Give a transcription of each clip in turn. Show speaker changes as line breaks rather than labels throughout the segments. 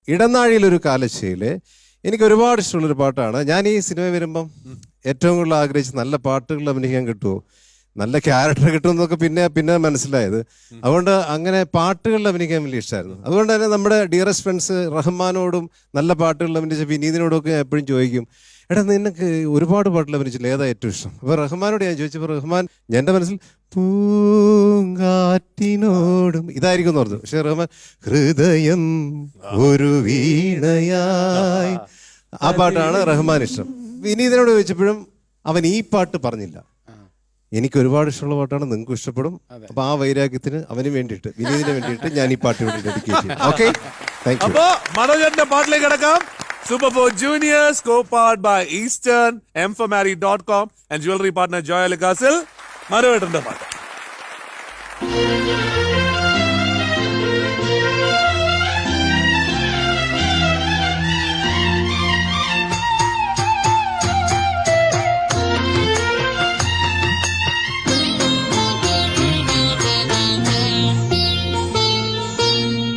ഇടനാഴിയിലൊരു കാലശ്ശേയില് എനിക്ക് ഒരുപാട് ഇഷ്ടമുള്ളൊരു പാട്ടാണ്. ഞാൻ ഈ സിനിമ വരുമ്പം ഏറ്റവും കൂടുതൽ ആഗ്രഹിച്ച് നല്ല പാട്ടുകൾ അഭിനയിക്കാൻ കിട്ടുമോ, നല്ല ക്യാരക്ടർ കിട്ടുമെന്നൊക്കെ പിന്നെ മനസ്സിലായത്. അതുകൊണ്ട് അങ്ങനെ പാട്ടുകളിൽ അഭിനയിക്കാൻ വലിയ ഇഷ്ടമായിരുന്നു. അതുകൊണ്ട് തന്നെ നമ്മുടെ ഡിയറസ്റ്റ് ഫ്രണ്ട്സ് റഹ്മാനോടും നല്ല പാട്ടുകളിൽ അഭിനയിച്ച വിനീതിനോടൊക്കെ എപ്പോഴും ചോദിക്കും, എടാ നിനക്ക് ഒരുപാട് പാട്ടിൽ അഭിനയിച്ചില്ല, ഏതാ ഏറ്റവും ഇഷ്ടം? അപ്പോൾ റഹ്മാനോട് ഞാൻ ചോദിച്ചപ്പോൾ റഹ്മാൻ എൻ്റെ മനസ്സിൽ പൂങ്കാറ്റിനോടും ഇതായിരിക്കും എന്ന് പറഞ്ഞു. പക്ഷെ റഹ്മാൻ ഹൃദയം ഒരു വീണയായി, ആ പാട്ടാണ് റഹ്മാൻ ഇഷ്ടം. വിനീതിനോട് ചോദിച്ചപ്പോഴും അവൻ ഈ പാട്ട് പറഞ്ഞില്ല. എനിക്ക് ഒരുപാട് ഇഷ്ടമുള്ള പാട്ടാണ്, നിങ്ങൾക്കും ഇഷ്ടപ്പെടും. അപ്പൊ ആ വൈരാഗ്യത്തിന് അവന് വേണ്ടിയിട്ട്, വിനീതിന് വേണ്ടിയിട്ട് ഞാൻ ഈ പാട്ട് വേണ്ടി ഡെഡിക്കേറ്റ് ചെയ്യും. Okay, thank you.
അപ്പോ മനോജന്റെ പാട്ടിലേക്ക് കിടക്കാം. Super 4 Juniors, co-powered by Eastern, mformarried.com and jewelry partner Joy Alukasil. മനോജന്റെ പാട്ട്.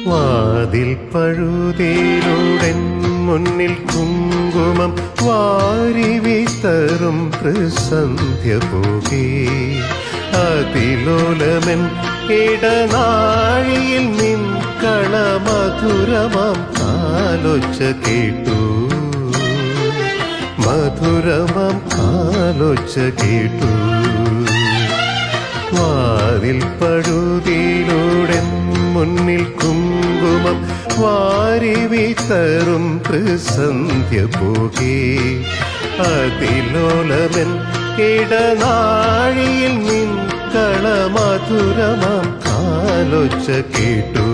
വാതിൽ പഴുതേലുടൻ മുന്നിൽ കുങ്കുമം വാരി വിതറും പ്രസന്ധ്യ പോകേ, അതിലോലമൻ ഇടനാഴിയിൽ നിൻ കളമധുരമാം കാലൊച്ച കേട്ടു, മധുരമാം കാലൊച്ച കേട്ടു. വാതിൽ പഴുതിലൂടെ മുന്നിൽ കുങ്കുമം വാരി വിതറും പ്രസന്ധ്യ പോകേ, അതിലോലമൻ ഇടനാഴിയിൽ നിൻ കളമധുരമാം കാലൊച്ച കേട്ടു,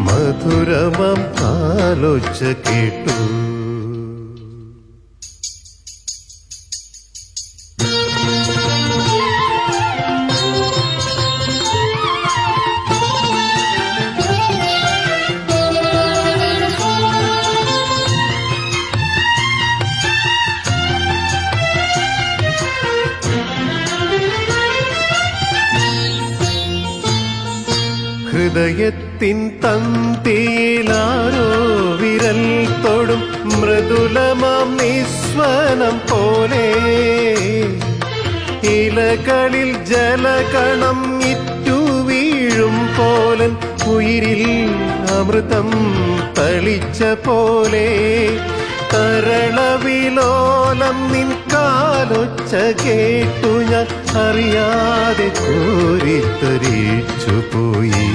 മധുരമാം കാലൊച്ച കേട്ടു. ഹൃദയത്തിൻ തന്തിയിലാരോ വിരൽ തൊടും മൃദുലമാം നിസ്വനം പോലെ, ഇലകളിൽ ജലകണം ഇറ്റു വീഴും പോലൻ ഉയിരിൽ അമൃതം തളിച്ച പോലെ, തരളവിലോലം നിൻ കാലൊച്ച കേട്ടു ഞാൻ അറിയാതെ കോരിത്തരിച്ചു പോയി,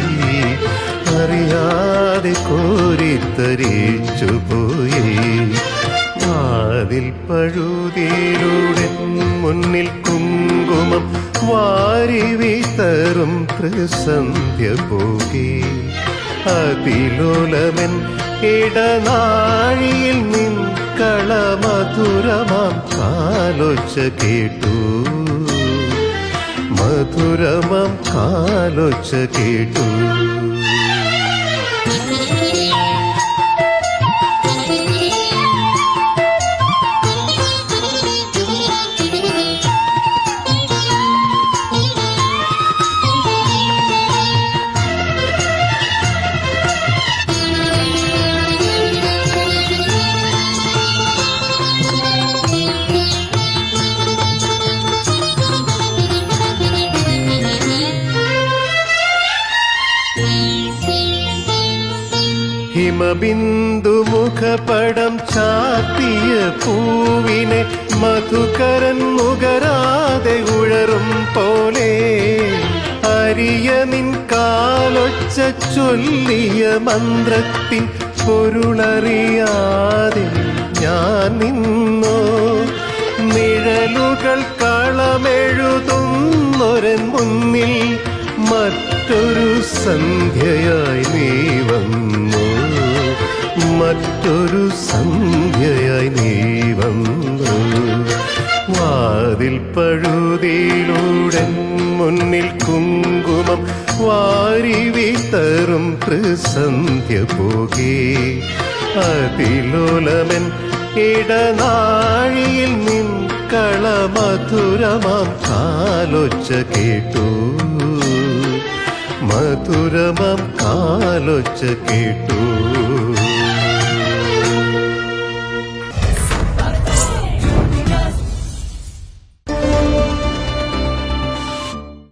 അറിയാതെ കോരിത്തരിച്ചു പോയി. വാതിൽ പഴുതിലൂടെ മുന്നിൽ കുങ്കുമം വാരി വിതറും പ്രസന്ധ്യ പോകേ, അതിലോലമൻ ഇടനാഴിയിൽ നിൻ കളമധുരമാം കാലൊച്ച കേട്ടു, മധുരമാം കാലൊച്ച കേട്ടു. ഹിമബിന്ദു മുഖപടം ചാത്തിയ പൂവിനെ മധുകരൻ മുകരാതെ ഉഴറും പോലെ, അരിയ നിൻ കാലൊച്ച ചൊല്ലിയ മന്ത്രത്തിൻ പൊരുളറിയാതെ ഞാൻ നിന്നോ, നിഴലുകൾ കളമെഴുതുന്നൊരൻ മുന്നിൽ മറ്റൊരു സന്ധ്യയായി നീ വന്നു, മറ്റൊരു സന്ധ്യയായി നീ വന്നു. വാതിൽ പഴുതിലൂടെ മുന്നിൽ കുങ്കുമം വാരി വിതറും പ്രസന്ധ്യ പോകേ, അതിലോലമൻ ഇടനാഴിയിൽ നിൻ കളമധുരമാം കാലൊച്ച കേട്ടു, മധുരമം കാലൊച്ച കേട്ടു